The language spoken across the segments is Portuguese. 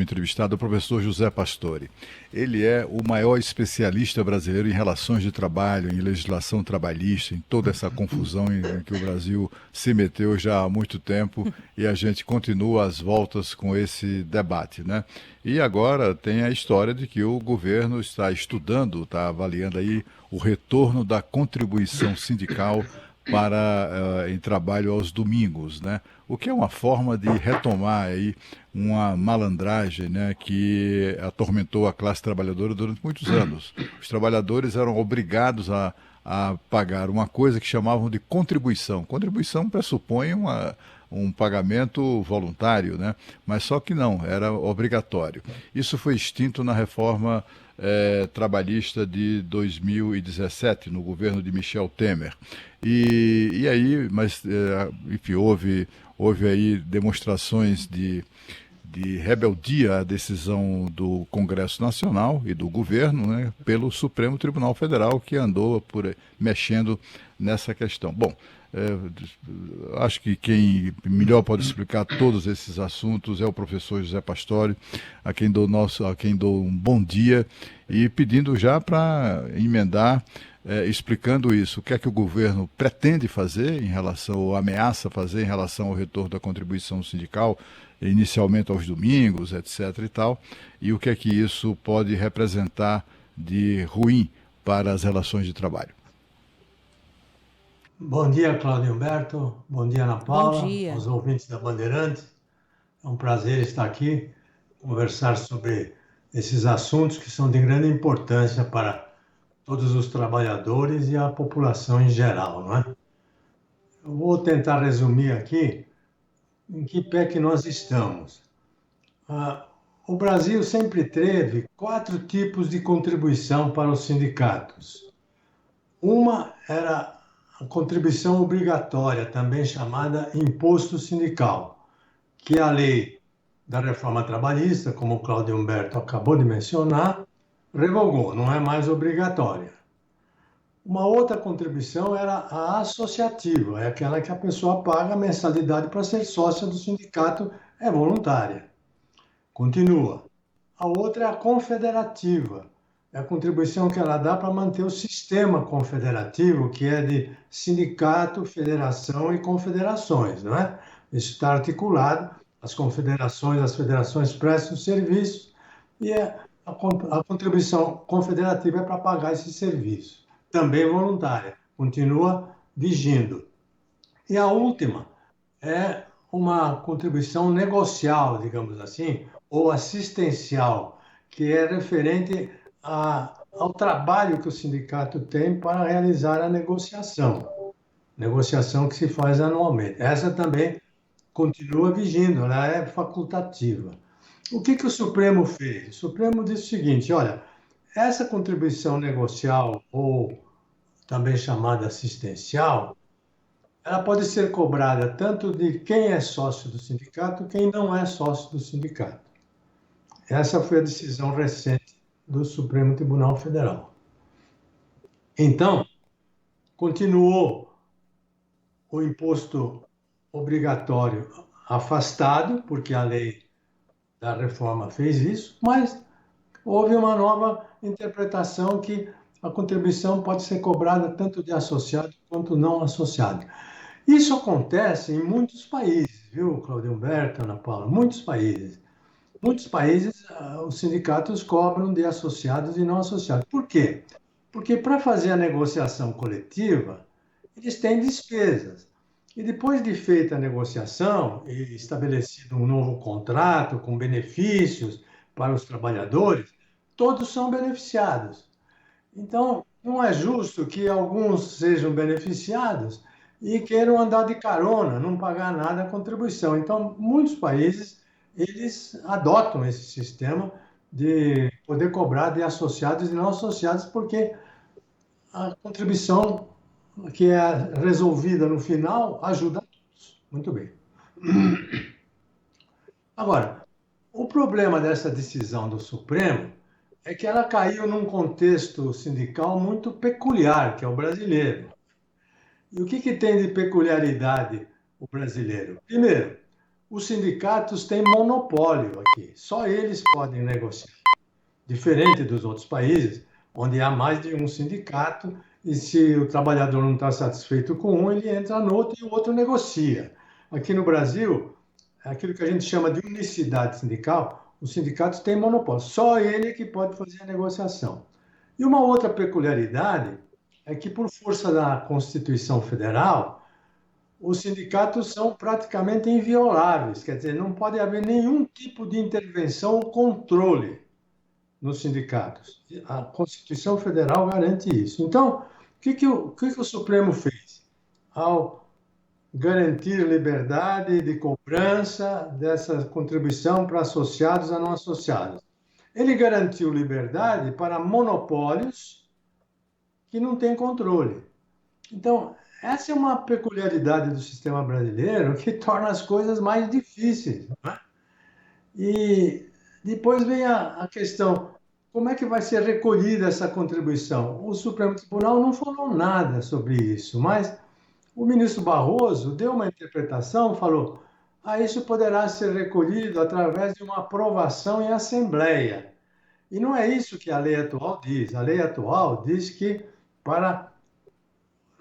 Entrevistado o professor José Pastore. Ele é o maior especialista brasileiro em relações de trabalho, em legislação trabalhista, em toda essa confusão em que o Brasil se meteu já há muito tempo e a gente continua às voltas com esse debate, né? E agora tem a história de que o governo está estudando, está avaliando aí o retorno da contribuição sindical para em trabalho aos domingos, né? O que é uma forma de retomar aí uma malandragem, né, que atormentou a classe trabalhadora durante muitos anos. Os trabalhadores eram obrigados a pagar uma coisa que chamavam de contribuição. Contribuição pressupõe um pagamento voluntário, né? Mas só que não, era obrigatório. Isso foi extinto na reforma trabalhista de 2017, no governo de Michel Temer. E aí, mas, enfim, houve aí demonstrações de rebeldia à decisão do Congresso Nacional e do governo, né, pelo Supremo Tribunal Federal, que andou mexendo nessa questão. Bom, acho que quem melhor pode explicar todos esses assuntos é o professor José Pastore, a quem dou um bom dia e pedindo já para emendar, explicando isso, o que é que o governo pretende fazer em relação, ou ameaça fazer em relação ao retorno da contribuição sindical, inicialmente aos domingos, etc. e tal, e o que é que isso pode representar de ruim para as relações de trabalho. Bom dia, Cláudio Humberto. Bom dia, Ana Bom Paula, dia. aos ouvintes da Bandeirantes. É um prazer estar aqui, conversar sobre esses assuntos que são de grande importância para todos os trabalhadores e a população em geral, não é? Eu vou tentar resumir aqui em que pé que nós estamos. O Brasil sempre teve 4 tipos de contribuição para os sindicatos. Uma era a contribuição obrigatória, também chamada imposto sindical, que a lei da reforma trabalhista, como o Cláudio Humberto acabou de mencionar, revogou, não é mais obrigatória. Uma outra contribuição era a associativa, é aquela que a pessoa paga a mensalidade para ser sócia do sindicato, é voluntária. Continua. A outra é a confederativa, é a contribuição que ela dá para manter o sistema confederativo, que é de sindicato, federação e confederações, não é? Isso está articulado, as confederações, as federações prestam serviço e a contribuição confederativa é para pagar esse serviço. Também voluntária, continua vigindo. E a última é uma contribuição negocial, digamos assim, ou assistencial, que é referente ao trabalho que o sindicato tem para realizar a negociação que se faz anualmente. Essa também continua vigindo, ela é facultativa. O que o Supremo fez? O Supremo disse o seguinte, olha, essa contribuição negocial, ou também chamada assistencial, ela pode ser cobrada tanto de quem é sócio do sindicato, quem não é sócio do sindicato. Essa foi a decisão recente do Supremo Tribunal Federal. Então, continuou o imposto obrigatório afastado, porque a lei da reforma fez isso, mas houve uma nova interpretação que a contribuição pode ser cobrada tanto de associado quanto não associado. Isso acontece em muitos países, viu, Cláudio Humberto, Ana Paula? Muitos países. Muitos países, os sindicatos cobram de associados e não associados. Por quê? Porque para fazer a negociação coletiva, eles têm despesas. E depois de feita a negociação e estabelecido um novo contrato com benefícios para os trabalhadores, todos são beneficiados. Então, não é justo que alguns sejam beneficiados e queiram andar de carona, não pagar nada a contribuição. Então, muitos países, eles adotam esse sistema de poder cobrar de associados e não associados, porque a contribuição que é resolvida no final ajuda a todos. Muito bem. Agora, o problema dessa decisão do Supremo é que ela caiu num contexto sindical muito peculiar, que é o brasileiro. E o que tem de peculiaridade o brasileiro? Primeiro, os sindicatos têm monopólio aqui, só eles podem negociar. Diferente dos outros países, onde há mais de um sindicato, e se o trabalhador não está satisfeito com um, ele entra no outro e o outro negocia. Aqui no Brasil, aquilo que a gente chama de unicidade sindical, os sindicatos têm monopólio, só ele que pode fazer a negociação. E uma outra peculiaridade é que, por força da Constituição Federal, os sindicatos são praticamente invioláveis, quer dizer, não pode haver nenhum tipo de intervenção ou controle nos sindicatos. A Constituição Federal garante isso. Então, o que o Supremo fez? Ao garantir liberdade de cobrança dessa contribuição para associados a não associados. Ele garantiu liberdade para monopólios que não têm controle. Então, essa é uma peculiaridade do sistema brasileiro que torna as coisas mais difíceis. Não é? E depois vem a questão, como é que vai ser recolhida essa contribuição? O Supremo Tribunal não falou nada sobre isso, mas o ministro Barroso deu uma interpretação, falou, isso poderá ser recolhido através de uma aprovação em assembleia. E não é isso que a lei atual diz. A lei atual diz que para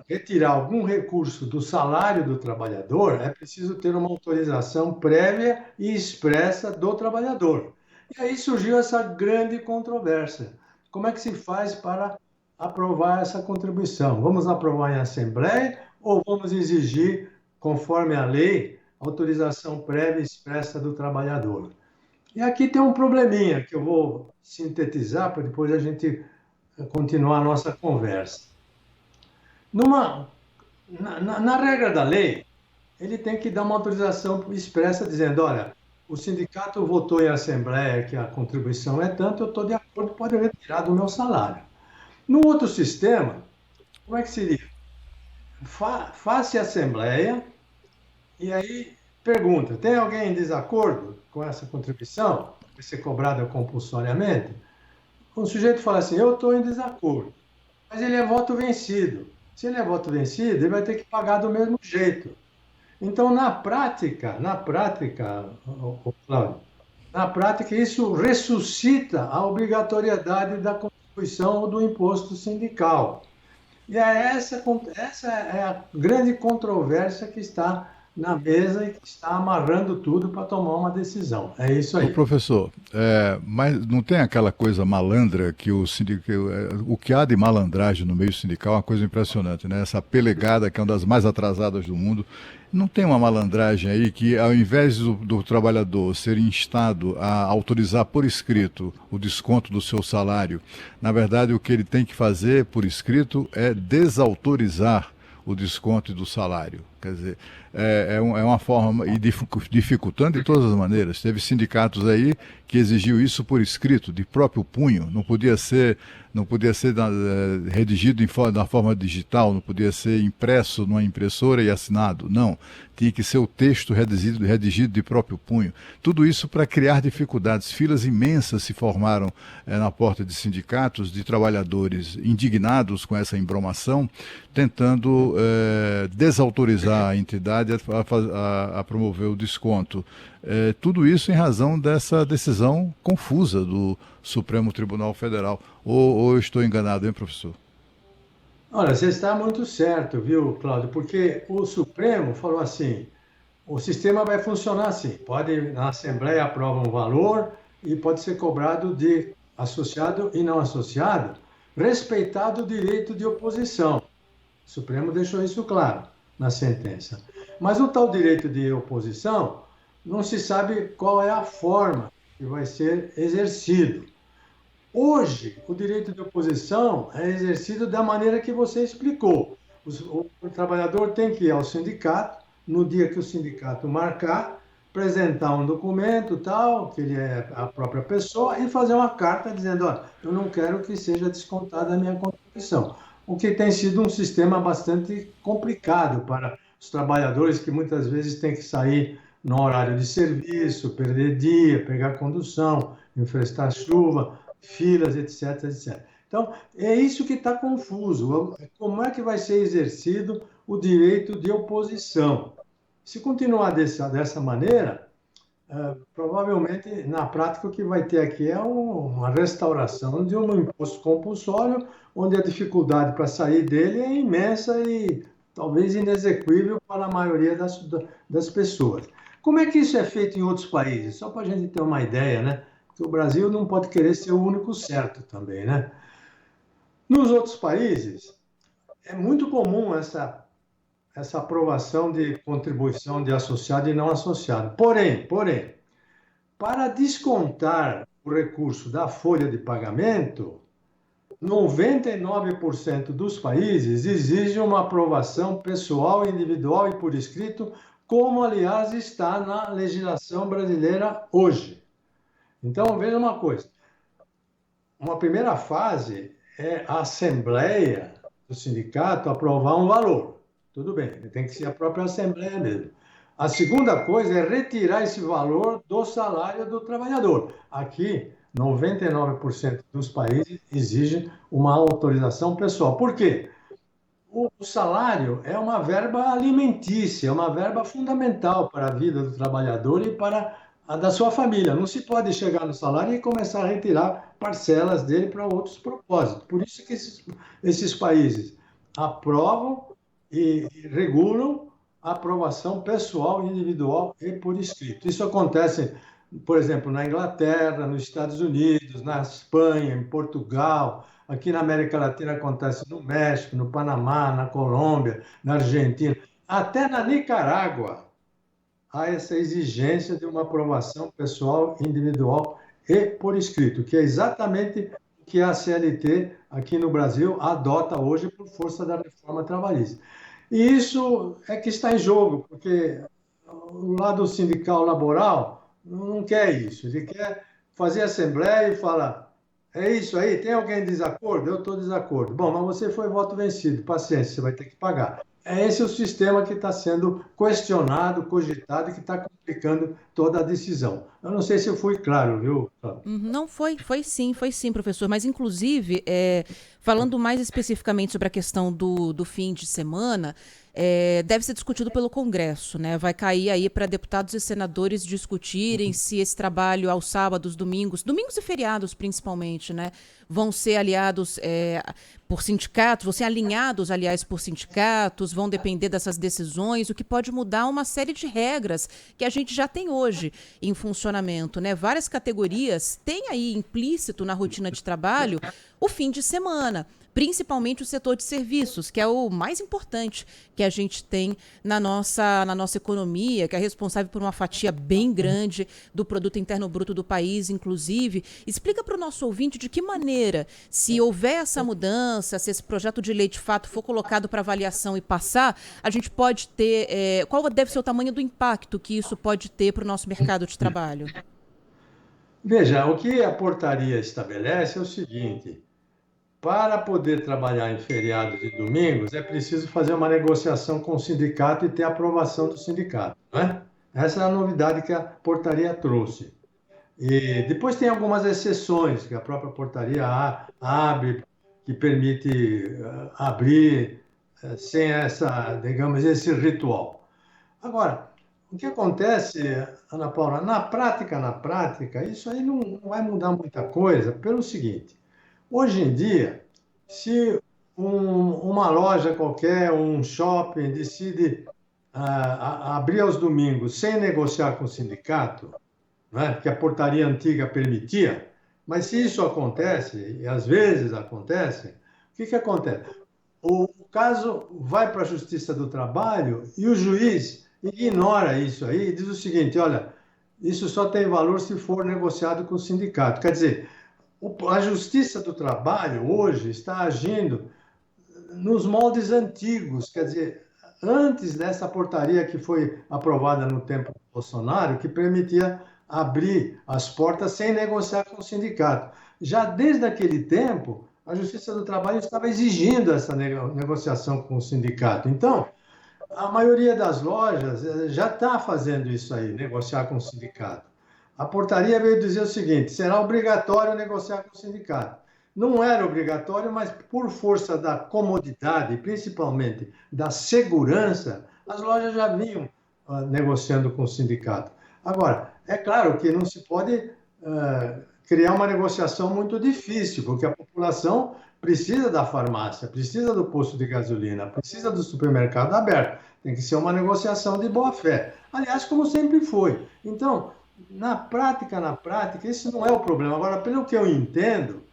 retirar algum recurso do salário do trabalhador, é preciso ter uma autorização prévia e expressa do trabalhador. E aí surgiu essa grande controvérsia. Como é que se faz para aprovar essa contribuição? Vamos aprovar em assembleia ou vamos exigir, conforme a lei, autorização prévia e expressa do trabalhador? E aqui tem um probleminha que eu vou sintetizar para depois a gente continuar a nossa conversa. Na regra da lei, ele tem que dar uma autorização expressa dizendo, olha, o sindicato votou em assembleia que a contribuição é tanto, eu estou de acordo, pode retirar do meu salário. No outro sistema, como é que seria? Faz-se assembleia e aí pergunta, tem alguém em desacordo com essa contribuição? Vai ser cobrada compulsoriamente? O sujeito fala assim, eu estou em desacordo, mas ele é voto vencido. Se ele é voto vencido, ele vai ter que pagar do mesmo jeito. Então, na prática, Cláudio, na prática, isso ressuscita a obrigatoriedade da contribuição ou do imposto sindical. E essa é a grande controvérsia que está na mesa e que está amarrando tudo para tomar uma decisão. É isso Ô, aí. professor, mas não tem aquela coisa malandra que o que há de malandragem no meio sindical é uma coisa impressionante, né? Essa pelegada que é uma das mais atrasadas do mundo. Não tem uma malandragem aí que, ao invés do trabalhador ser instado a autorizar por escrito o desconto do seu salário, na verdade o que ele tem que fazer por escrito é desautorizar o desconto do salário. Quer dizer, é uma forma, e dificultando de todas as maneiras. Teve sindicatos aí que exigiu isso por escrito, de próprio punho. Não podia ser redigido da forma digital, não podia ser impresso numa impressora e assinado. Não. Tinha que ser o texto redigido de próprio punho. Tudo isso para criar dificuldades. Filas imensas se formaram na porta de sindicatos, de trabalhadores indignados com essa embromação, tentando desautorizar a entidade a promover o desconto. Tudo isso em razão dessa decisão confusa do Supremo Tribunal Federal. Ou eu estou enganado, hein, professor? Olha, você está muito certo, viu, Cláudio? Porque o Supremo falou assim: o sistema vai funcionar assim. Na Assembleia aprova um valor e pode ser cobrado de associado e não associado, respeitado o direito de oposição. O Supremo deixou isso claro na sentença. Mas o tal direito de oposição não se sabe qual é a forma que vai ser exercido. Hoje, o direito de oposição é exercido da maneira que você explicou. O trabalhador tem que ir ao sindicato, no dia que o sindicato marcar, apresentar um documento tal, que ele é a própria pessoa, e fazer uma carta dizendo, olha, eu não quero que seja descontada a minha contribuição. O que tem sido um sistema bastante complicado para os trabalhadores que muitas vezes têm que sair no horário de serviço, perder dia, pegar condução, enfrentar chuva, filas, etc, etc. Então, é isso que está confuso. Como é que vai ser exercido o direito de oposição? Se continuar dessa maneira, provavelmente, na prática, o que vai ter aqui é uma restauração de um imposto compulsório, onde a dificuldade para sair dele é imensa e talvez inexequível para a maioria das pessoas. Como é que isso é feito em outros países? Só para a gente ter uma ideia, né? Porque o Brasil não pode querer ser o único certo também, né? Nos outros países, é muito comum essa aprovação de contribuição de associado e não associado. Porém, para descontar o recurso da folha de pagamento, 99% dos países exigem uma aprovação pessoal, individual e por escrito, como, aliás, está na legislação brasileira hoje. Então, veja uma coisa. Uma primeira fase é a assembleia do sindicato aprovar um valor. Tudo bem, tem que ser a própria assembleia mesmo. A segunda coisa é retirar esse valor do salário do trabalhador. Aqui, 99% dos países exigem uma autorização pessoal. Por quê? O salário é uma verba alimentícia, é uma verba fundamental para a vida do trabalhador e para a da sua família. Não se pode chegar no salário e começar a retirar parcelas dele para outros propósitos. Por isso que esses países aprovam e regulam a aprovação pessoal, individual e por escrito. Isso acontece, por exemplo, na Inglaterra, nos Estados Unidos, na Espanha, em Portugal. Aqui na América Latina acontece no México, no Panamá, na Colômbia, na Argentina, até na Nicarágua há essa exigência de uma aprovação pessoal, individual e por escrito, que é exatamente o que a CLT aqui no Brasil adota hoje por força da reforma trabalhista. E isso é que está em jogo, porque o lado sindical laboral não quer isso, ele quer fazer assembleia e falar: é isso aí, tem alguém em desacordo? Eu estou em desacordo. Bom, mas você foi voto vencido, paciência, você vai ter que pagar. Esse é o sistema que está sendo questionado, cogitado e que está complicando toda a decisão. Eu não sei se eu fui claro, viu? Não foi sim, professor. Mas, inclusive, falando mais especificamente sobre a questão do fim de semana, deve ser discutido pelo Congresso, né? Vai cair aí para deputados e senadores discutirem se esse trabalho aos sábados, domingos e feriados principalmente, né? Vão ser aliados por sindicatos, vão ser alinhados, aliás, por sindicatos, vão depender dessas decisões, o que pode mudar uma série de regras que a gente já tem hoje em funcionamento, né? Várias categorias têm aí implícito na rotina de trabalho o fim de semana, principalmente o setor de serviços, que é o mais importante que a gente tem na nossa economia, que é responsável por uma fatia bem grande do produto interno bruto do país, inclusive. Explica para o nosso ouvinte de que maneira, se houver essa mudança, se esse projeto de lei de fato for colocado para avaliação e passar, a gente pode ter, qual deve ser o tamanho do impacto que isso pode ter para o nosso mercado de trabalho? Veja, o que a portaria estabelece é o seguinte: para poder trabalhar em feriados e domingos, é preciso fazer uma negociação com o sindicato e ter aprovação do sindicato, né? Essa é a novidade que a portaria trouxe. E depois tem algumas exceções que a própria portaria abre, que permite abrir sem digamos, esse ritual. Agora, o que acontece, Ana Paula, na prática, isso aí não vai mudar muita coisa, pelo seguinte: hoje em dia, se uma loja qualquer, um shopping, decide abrir aos domingos sem negociar com o sindicato, né, que a portaria antiga permitia, mas se isso acontece, e às vezes acontece, o que acontece? O caso vai para a Justiça do Trabalho e o juiz ignora isso aí e diz o seguinte: olha, isso só tem valor se for negociado com o sindicato. Quer dizer, a Justiça do Trabalho hoje está agindo nos moldes antigos, quer dizer, antes dessa portaria que foi aprovada no tempo do Bolsonaro, que permitia abrir as portas sem negociar com o sindicato. Já desde aquele tempo, a Justiça do Trabalho estava exigindo essa negociação com o sindicato. Então, a maioria das lojas já está fazendo isso aí, negociar com o sindicato. A portaria veio dizer o seguinte: será obrigatório negociar com o sindicato. Não era obrigatório, mas por força da comodidade, principalmente da segurança, as lojas já vinham negociando com o sindicato. Agora, é claro que não se pode criar uma negociação muito difícil, porque a população precisa da farmácia, precisa do posto de gasolina, precisa do supermercado aberto. Tem que ser uma negociação de boa-fé. Aliás, como sempre foi. Então, na prática, esse não é o problema. Agora, pelo que eu entendo,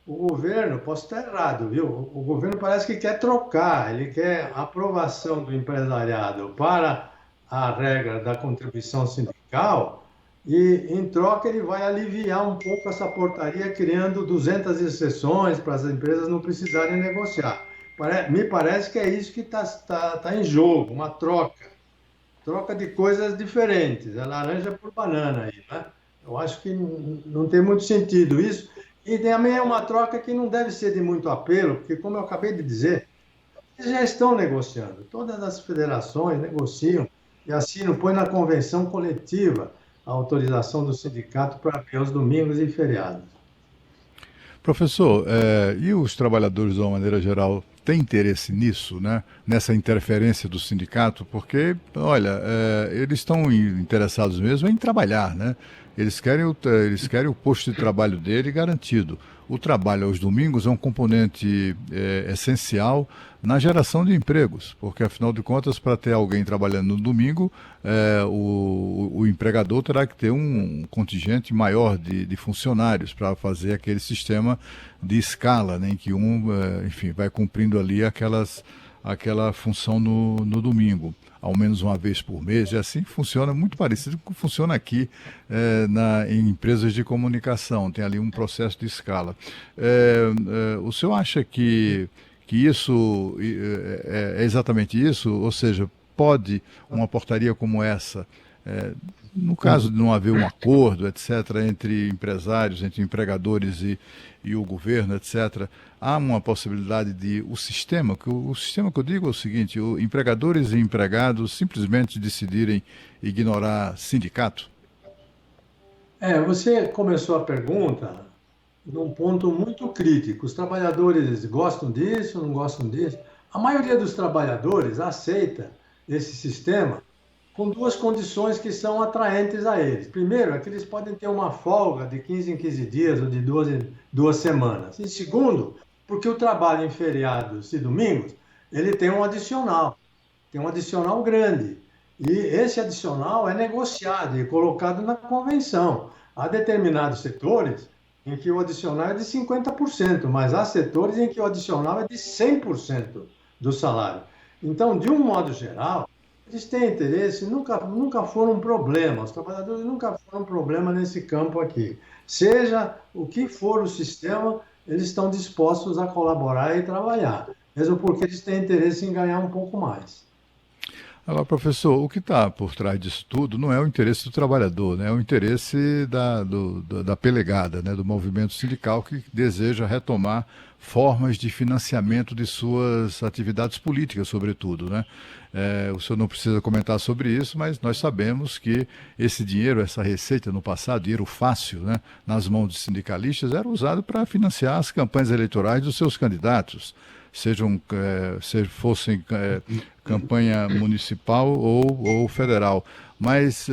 o governo, posso estar errado, viu? O governo parece que quer trocar, ele quer aprovação do empresariado para a regra da contribuição sindical e, em troca, ele vai aliviar um pouco essa portaria, criando 200 exceções para as empresas não precisarem negociar. Me parece que é isso que está em jogo, uma troca de coisas diferentes, é laranja por banana aí, né? Eu acho que não tem muito sentido isso. E também é uma troca que não deve ser de muito apelo, porque, como eu acabei de dizer, eles já estão negociando. Todas as federações negociam e assinam, põe na convenção coletiva a autorização do sindicato para abrir os domingos e feriados. Professor, e os trabalhadores, de uma maneira geral, têm interesse nisso, né? Nessa interferência do sindicato? Porque, olha, eles estão interessados mesmo em trabalhar, né? Eles querem o posto de trabalho dele garantido. O trabalho aos domingos é um componente essencial na geração de empregos, porque, afinal de contas, para ter alguém trabalhando no domingo, o empregador terá que ter um contingente maior de funcionários para fazer aquele sistema de escala, né, em que enfim, vai cumprindo ali aquela função no domingo, ao menos uma vez por mês, e assim funciona, muito parecido com o que funciona aqui em empresas de comunicação, tem ali um processo de escala. O senhor acha que isso é exatamente isso? Ou seja, pode uma portaria como essa, no caso de não haver um acordo, etc., entre empresários, entre empregadores e o governo, etc., há uma possibilidade de o sistema que eu digo é o seguinte: empregadores e empregados simplesmente decidirem ignorar sindicato? Você começou a pergunta num ponto muito crítico. Os trabalhadores gostam disso, não gostam disso? A maioria dos trabalhadores aceita esse sistema com duas condições que são atraentes a eles. Primeiro, é que eles podem ter uma folga de 15 em 15 dias ou de 2 semanas. E segundo, porque o trabalho em feriados e domingos, ele tem um adicional grande. E esse adicional é negociado e colocado na convenção. Há determinados setores em que o adicional é de 50%, mas há setores em que o adicional é de 100% do salário. Então, de um modo geral, eles têm interesse, nunca foram um problema, os trabalhadores nunca foram um problema nesse campo aqui. Seja o que for o sistema, eles estão dispostos a colaborar e trabalhar, mesmo porque eles têm interesse em ganhar um pouco mais. Agora, professor, o que está por trás disso tudo não é o interesse do trabalhador, né? É o interesse da pelegada, né? Do movimento sindical, que deseja retomar formas de financiamento de suas atividades políticas, sobretudo, né? O senhor não precisa comentar sobre isso, mas nós sabemos que esse dinheiro, essa receita no passado, dinheiro fácil, né, nas mãos de sindicalistas, era usado para financiar as campanhas eleitorais dos seus candidatos, se fossem campanha municipal ou federal. Mas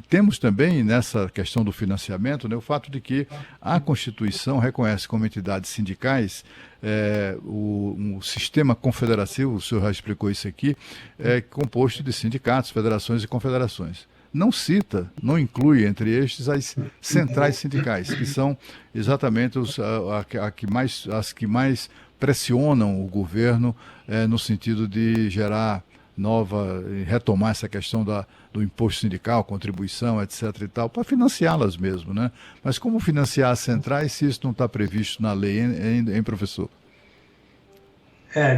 temos também, nessa questão do financiamento, né, o fato de que a Constituição reconhece como entidades sindicais o sistema confederativo, o senhor já explicou isso aqui, é composto de sindicatos, federações e confederações. Não inclui entre estes as centrais sindicais, que são exatamente as que mais pressionam o governo no sentido de retomar essa questão do imposto sindical, contribuição, etc. e tal, para financiá-las mesmo, né? Mas como financiar as centrais se isso não está previsto na lei, hein, professor?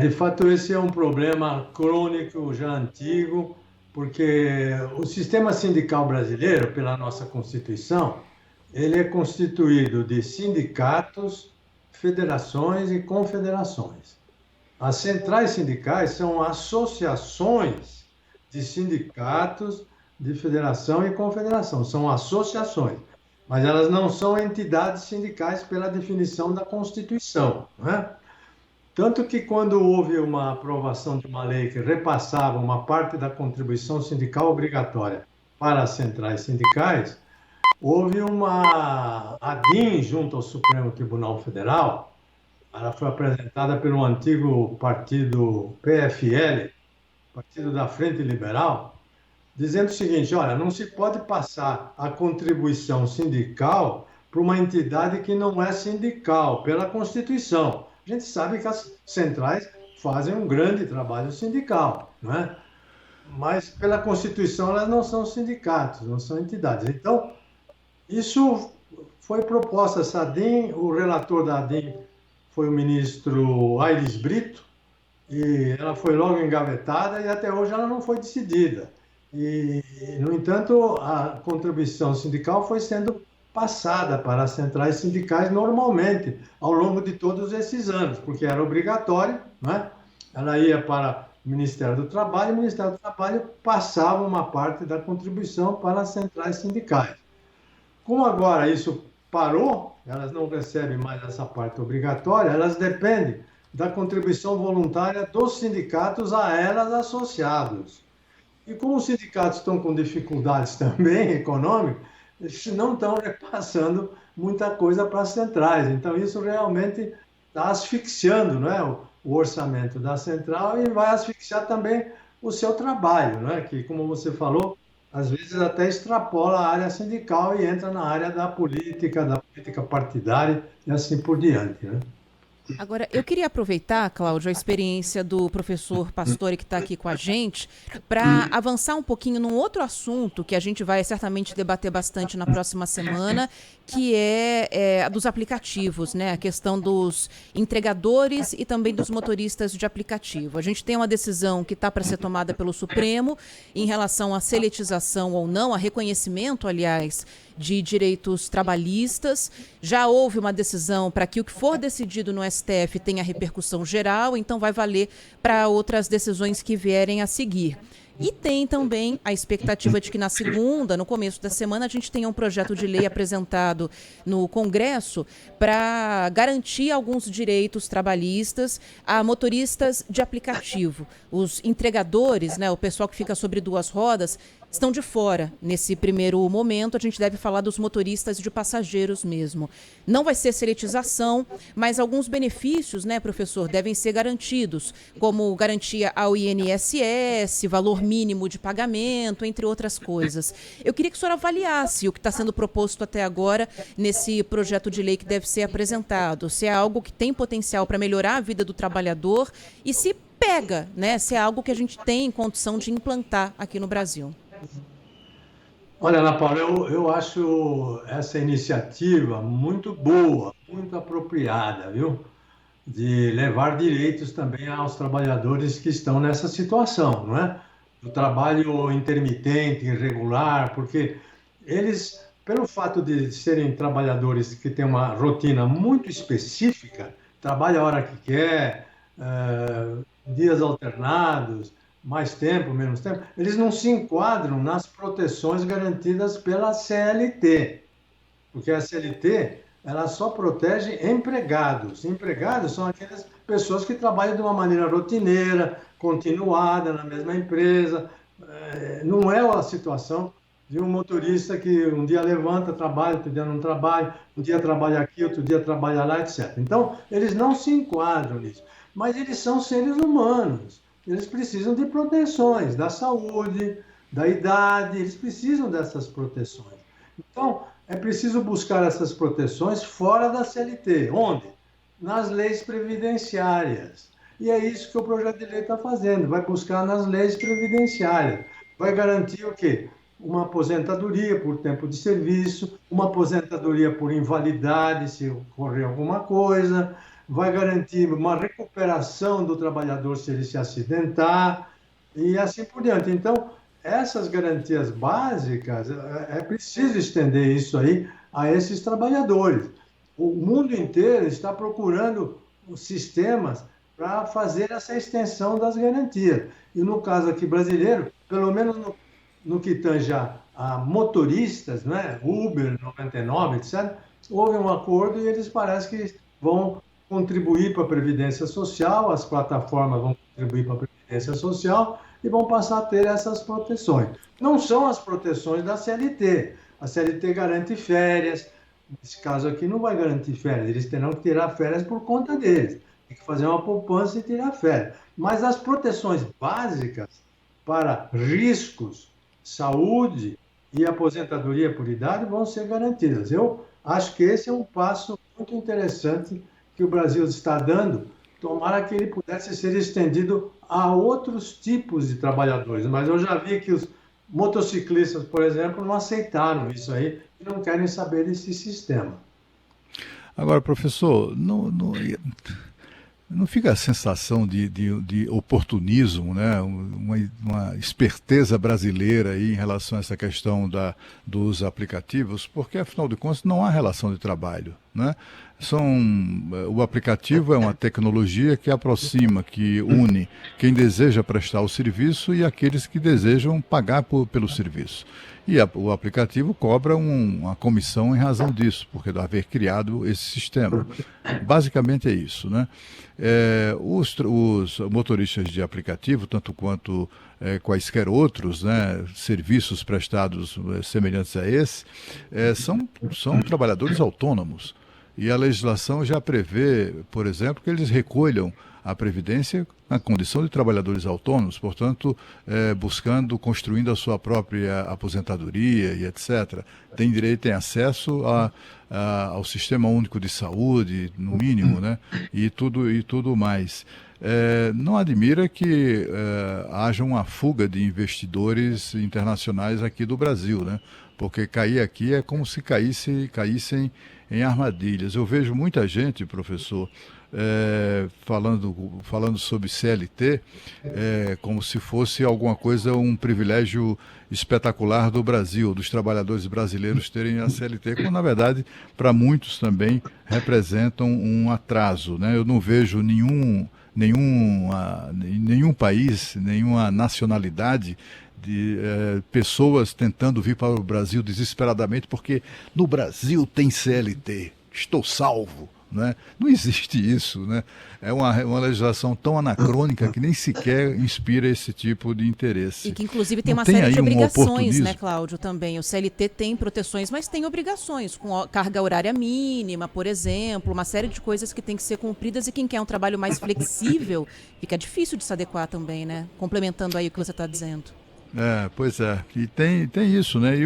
De fato, esse é um problema crônico, já antigo, porque o sistema sindical brasileiro, pela nossa Constituição, ele é constituído de sindicatos, federações e confederações. As centrais sindicais são associações de sindicatos, de federação e confederação. São associações, mas elas não são entidades sindicais pela definição da Constituição, né? Tanto que quando houve uma aprovação de uma lei que repassava uma parte da contribuição sindical obrigatória para as centrais sindicais, houve uma ADIM junto ao Supremo Tribunal Federal. Ela foi apresentada pelo antigo partido PFL, Partido da Frente Liberal, dizendo o seguinte: olha, não se pode passar a contribuição sindical para uma entidade que não é sindical, pela Constituição. A gente sabe que as centrais fazem um grande trabalho sindical, não é? Mas pela Constituição elas não são sindicatos, não são entidades. Então, isso foi proposta, essa ADIM, o relator da ADIM foi o ministro Aires Brito, e ela foi logo engavetada e até hoje ela não foi decidida. E, no entanto, a contribuição sindical foi sendo passada para as centrais sindicais normalmente, ao longo de todos esses anos, porque era obrigatório, né? Ela ia para o Ministério do Trabalho, e o Ministério do Trabalho passava uma parte da contribuição para as centrais sindicais. Como agora isso parou, elas não recebem mais essa parte obrigatória, elas dependem da contribuição voluntária dos sindicatos a elas associados. E como os sindicatos estão com dificuldades também econômicas, eles não estão repassando muita coisa para as centrais. Então, isso realmente está asfixiando, não é, o orçamento da central e vai asfixiar também o seu trabalho, não é? Que, como você falou, às vezes até extrapola a área sindical e entra na área da política partidária e assim por diante, né? Agora, eu queria aproveitar, Cláudio, a experiência do professor Pastore que está aqui com a gente, para avançar um pouquinho num outro assunto que a gente vai certamente debater bastante na próxima semana, que é a dos aplicativos, né? A questão dos entregadores e também dos motoristas de aplicativo. A gente tem uma decisão que está para ser tomada pelo Supremo em relação à seletização ou não, a reconhecimento, aliás, de direitos trabalhistas. Já houve uma decisão para que o que for decidido no STF tenha repercussão geral, então vai valer para outras decisões que vierem a seguir. E tem também a expectativa de que na segunda, no começo da semana, a gente tenha um projeto de lei apresentado no Congresso para garantir alguns direitos trabalhistas a motoristas de aplicativo. Os entregadores, né, o pessoal que fica sobre duas rodas, estão de fora. Nesse primeiro momento, a gente deve falar dos motoristas de passageiros mesmo. Não vai ser seletização, mas alguns benefícios, né, professor, devem ser garantidos, como garantia ao INSS, valor mínimo de pagamento, entre outras coisas. Eu queria que o senhor avaliasse o que está sendo proposto até agora nesse projeto de lei que deve ser apresentado, se é algo que tem potencial para melhorar a vida do trabalhador e se pega, né, se é algo que a gente tem condição de implantar aqui no Brasil. Olha, Ana Paula, eu acho essa iniciativa muito boa, muito apropriada, viu? De levar direitos também aos trabalhadores que estão nessa situação, não é? Do trabalho intermitente, irregular, porque eles, pelo fato de serem trabalhadores que têm uma rotina muito específica, trabalha a hora que quer, dias alternados, mais tempo, menos tempo, eles não se enquadram nas proteções garantidas pela CLT, porque a CLT ela só protege empregados. Empregados são aquelas pessoas que trabalham de uma maneira rotineira, continuada na mesma empresa. Não é a situação de um motorista que um dia levanta, trabalha, outro dia não trabalha, um dia trabalha aqui, outro dia trabalha lá, etc. Então, eles não se enquadram nisso. Mas eles são seres humanos. Eles precisam de proteções, da saúde, da idade, eles precisam dessas proteções. Então, é preciso buscar essas proteções fora da CLT. Onde? Nas leis previdenciárias. E é isso que o projeto de lei está fazendo, vai buscar nas leis previdenciárias. Vai garantir o quê? Uma aposentadoria por tempo de serviço, uma aposentadoria por invalidade, se ocorrer alguma coisa, vai garantir uma recuperação do trabalhador se ele se acidentar, e assim por diante. Então, essas garantias básicas, é preciso estender isso aí a esses trabalhadores. O mundo inteiro está procurando sistemas para fazer essa extensão das garantias. E no caso aqui brasileiro, pelo menos no que tange a motoristas, né, Uber, 99, etc., houve um acordo e eles parecem que vão contribuir para a Previdência Social, as plataformas vão contribuir para a Previdência Social e vão passar a ter essas proteções. Não são as proteções da CLT. A CLT garante férias, nesse caso aqui não vai garantir férias, eles terão que tirar férias por conta deles. Tem que fazer uma poupança e tirar férias. Mas as proteções básicas para riscos, saúde e aposentadoria por idade vão ser garantidas. Eu acho que esse é um passo muito interessante que o Brasil está dando. Tomara que ele pudesse ser estendido a outros tipos de trabalhadores. Mas eu já vi que os motociclistas, por exemplo, não aceitaram isso aí e não querem saber desse sistema. Agora, professor, não fica a sensação de oportunismo, né? Uma esperteza brasileira aí em relação a essa questão dos aplicativos, porque, afinal de contas, não há relação de trabalho, né? O aplicativo é uma tecnologia que aproxima, que une quem deseja prestar o serviço e aqueles que desejam pagar pelo serviço. E o aplicativo cobra uma comissão em razão disso, porque de haver criado esse sistema. Basicamente é isso, né? Os motoristas de aplicativo, tanto quanto quaisquer outros, né, serviços prestados semelhantes a esse, são trabalhadores autônomos. E a legislação já prevê, por exemplo, que eles recolham a Previdência na condição de trabalhadores autônomos, portanto, construindo a sua própria aposentadoria e etc. Tem direito, tem acesso ao Sistema Único de Saúde, no mínimo, né? E tudo mais. Não admira que haja uma fuga de investidores internacionais aqui do Brasil, né? Porque cair aqui é como se caíssem em armadilhas. Eu vejo muita gente, professor, falando sobre CLT, como se fosse alguma coisa, um privilégio espetacular do Brasil, dos trabalhadores brasileiros terem a CLT, quando na verdade para muitos também representam um atraso, né? Eu não vejo nenhum país, nenhuma nacionalidade de pessoas tentando vir para o Brasil desesperadamente porque no Brasil tem CLT, estou salvo. Né? Não existe isso, né? É uma legislação tão anacrônica que nem sequer inspira esse tipo de interesse. E que inclusive tem Não uma tem série de aí um obrigações, oportunismo? né, Cláudio, também. O CLT tem proteções, mas tem obrigações, com carga horária mínima, por exemplo, uma série de coisas que tem que ser cumpridas e quem quer um trabalho mais flexível, fica difícil de se adequar também, né? Complementando aí o que você está dizendo. Pois é, e tem isso, né? E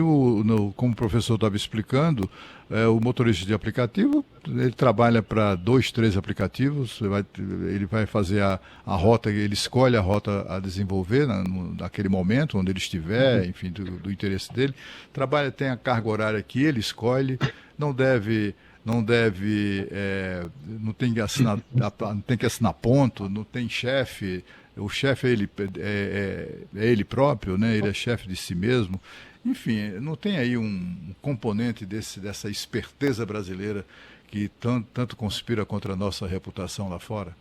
como o professor estava explicando, o motorista de aplicativo, ele trabalha para 2, 3 aplicativos, ele vai fazer a rota, ele escolhe a rota a desenvolver naquele momento, onde ele estiver, enfim, do interesse dele. Trabalha, tem a carga horária que ele escolhe, não tem que assinar ponto, não tem chefe. O chefe é ele próprio, né? Ele é chefe de si mesmo. Enfim, não tem aí um componente dessa esperteza brasileira que tanto conspira contra a nossa reputação lá fora?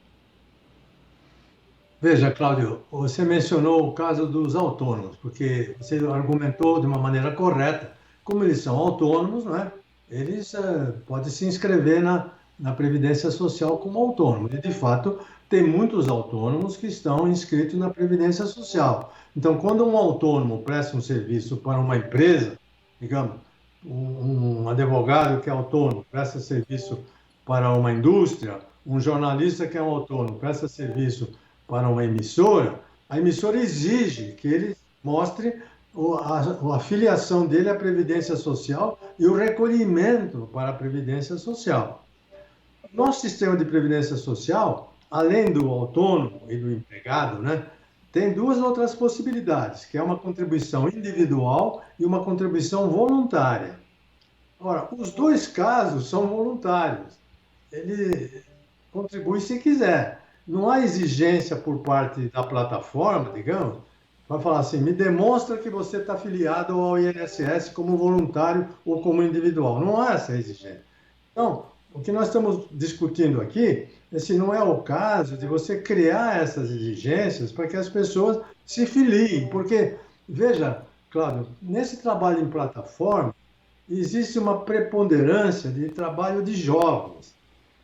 Veja, Cláudio, você mencionou o caso dos autônomos, porque você argumentou de uma maneira correta. Como eles são autônomos, né? Eles podem se inscrever na Previdência Social como autônomos. E, de fato, tem muitos autônomos que estão inscritos na Previdência Social. Então, quando um autônomo presta um serviço para uma empresa, digamos, um advogado que é autônomo presta serviço para uma indústria, um jornalista que é um autônomo presta serviço para uma emissora, a emissora exige que ele mostre a filiação dele à Previdência Social e o recolhimento para a Previdência Social. Nosso sistema de Previdência Social, além do autônomo e do empregado, né, tem 2 outras possibilidades, que é uma contribuição individual e uma contribuição voluntária. Ora, os 2 casos são voluntários. Ele contribui se quiser. Não há exigência por parte da plataforma, digamos, vai falar assim, me demonstra que você está afiliado ao INSS como voluntário ou como individual. Não há essa exigência. Então, o que nós estamos discutindo aqui, esse não é o caso de você criar essas exigências para que as pessoas se filiem. Porque, veja, Cláudio, nesse trabalho em plataforma, existe uma preponderância de trabalho de jovens.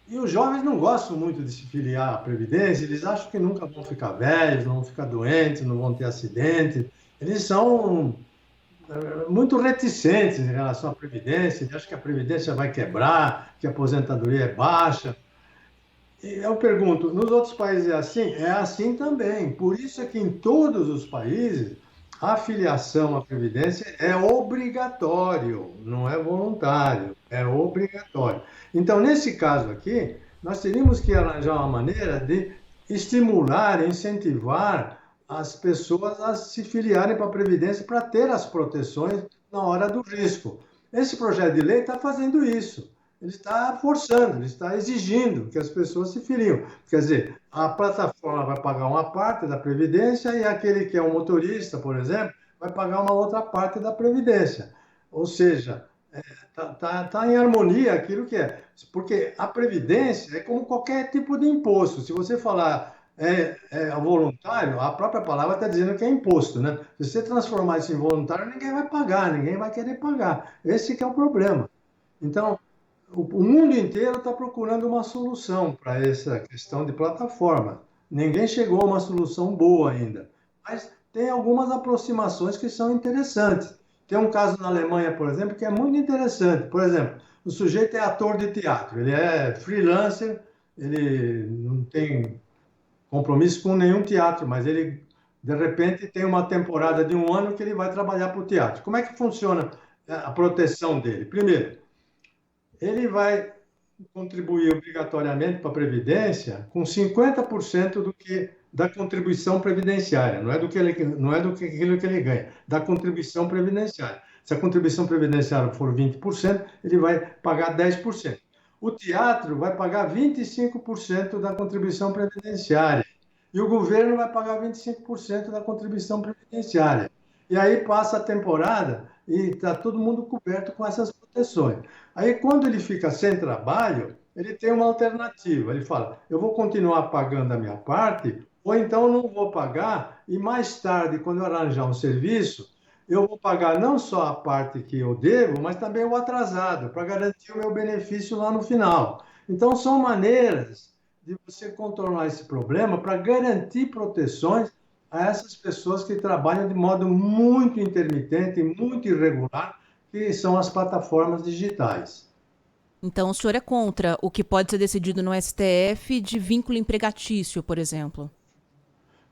E os jovens não gostam muito de se filiar à Previdência, eles acham que nunca vão ficar velhos, não vão ficar doentes, não vão ter acidente. Eles são muito reticentes em relação à Previdência, eles acham que a Previdência vai quebrar, que a aposentadoria é baixa. E eu pergunto, nos outros países é assim? É assim também. Por isso é que em todos os países a filiação à Previdência é obrigatório, não é voluntário, é obrigatório. Então, nesse caso aqui, nós teríamos que arranjar uma maneira de estimular, incentivar as pessoas a se filiarem para a Previdência para ter as proteções na hora do risco. Esse projeto de lei está fazendo isso. Ele está forçando, ele está exigindo que as pessoas se filiem. Quer dizer, a plataforma vai pagar uma parte da Previdência e aquele que é um motorista, por exemplo, vai pagar uma outra parte da Previdência. Ou seja, tá em harmonia aquilo que é. Porque a Previdência é como qualquer tipo de imposto. Se você falar voluntário, a própria palavra está dizendo que é imposto, né? Se você transformar isso em voluntário, ninguém vai pagar, ninguém vai querer pagar. Esse que é o problema. Então, o mundo inteiro está procurando uma solução para essa questão de plataforma. Ninguém chegou a uma solução boa ainda, mas tem algumas aproximações que são interessantes. Tem um caso na Alemanha, por exemplo, que é muito interessante. Por exemplo, o sujeito é ator de teatro, ele é freelancer, ele não tem compromisso com nenhum teatro, mas ele, de repente, tem uma temporada de um ano que ele vai trabalhar para o teatro. Como é que funciona a proteção dele? Primeiro, ele vai contribuir obrigatoriamente para a Previdência com 50% da contribuição previdenciária, não é do que aquilo que ele ganha, da contribuição previdenciária. Se a contribuição previdenciária for 20%, ele vai pagar 10%. O teatro vai pagar 25% da contribuição previdenciária e o governo vai pagar 25% da contribuição previdenciária. E aí passa a temporada e está todo mundo coberto com essas proteções. Aí, quando ele fica sem trabalho, ele tem uma alternativa. Ele fala, eu vou continuar pagando a minha parte, ou então não vou pagar, e mais tarde, quando eu arranjar um serviço, eu vou pagar não só a parte que eu devo, mas também o atrasado, para garantir o meu benefício lá no final. Então, são maneiras de você contornar esse problema para garantir proteções a essas pessoas que trabalham de modo muito intermitente, muito irregular, que são as plataformas digitais. Então, o senhor é contra o que pode ser decidido no STF de vínculo empregatício, por exemplo?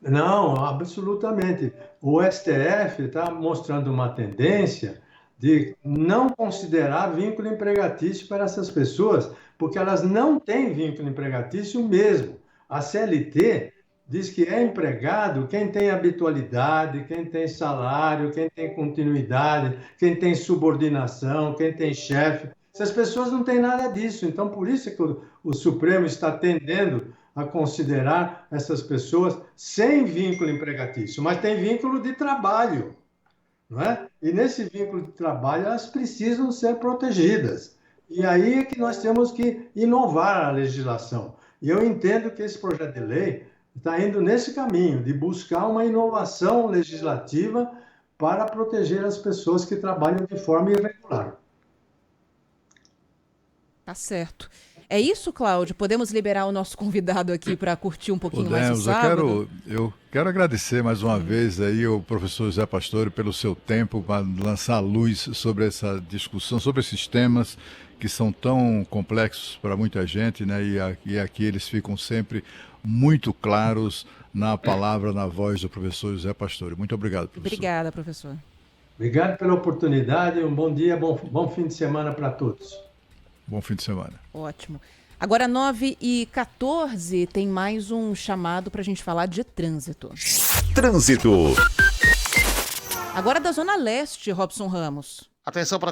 Não, absolutamente. O STF está mostrando uma tendência de não considerar vínculo empregatício para essas pessoas, porque elas não têm vínculo empregatício mesmo. A CLT diz que é empregado quem tem habitualidade, quem tem salário, quem tem continuidade, quem tem subordinação, quem tem chefe. Essas pessoas não têm nada disso. Então, por isso que o Supremo está tendendo a considerar essas pessoas sem vínculo empregatício, mas tem vínculo de trabalho, não é? E nesse vínculo de trabalho elas precisam ser protegidas. E aí é que nós temos que inovar a legislação. E eu entendo que esse projeto de lei está indo nesse caminho, de buscar uma inovação legislativa para proteger as pessoas que trabalham de forma irregular. Tá certo. É isso, Cláudio? Podemos liberar o nosso convidado aqui para curtir um pouquinho mais o sábado? Eu quero agradecer mais uma vez aí ao professor José Pastore pelo seu tempo para lançar luz sobre essa discussão, sobre esses temas que são tão complexos para muita gente, né? E aqui eles ficam sempre muito claros na palavra, na voz do professor José Pastore. Muito obrigado, professor. Obrigada, professor. Obrigado pela oportunidade, um bom dia, bom fim de semana para todos. Bom fim de semana. Ótimo. Agora, 9h14, tem mais um chamado para a gente falar de trânsito. Trânsito. Agora da Zona Leste, Robson Ramos. Atenção para